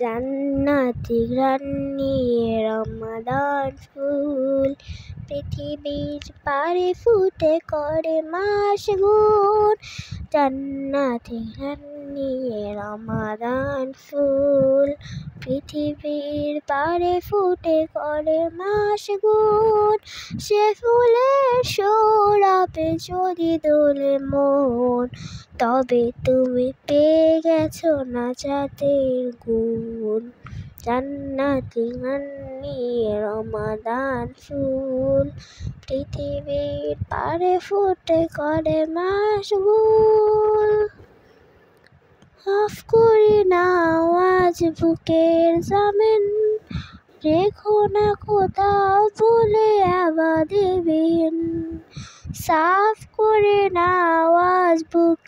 জান্নাতি ঘ্রাণ নিয়ে রমাদান ফুল পৃথিবীর পারে ফুটে করে মাশগুল। জান্নাতি ঘ্রাণ নিয়ে রমাদান ফুল পৃথিবীর পারে ফুটে করে মাশগুল। সে ফুলের সৌরভে যদি দোলে মন, তবে তুমি পেয়ে গেছো নাজাতের গুণ। জান্নাতি ঘ্রাণ নিয়ে রমাদান ফুল পৃথিবীর পারে ফুটে করে মাশগুল। মাফ করে নাও আজ বুকের জামিন, রেখো না কোথাও ভুলে আবাদে বিহীন। সাফ করে নাও আজ বুক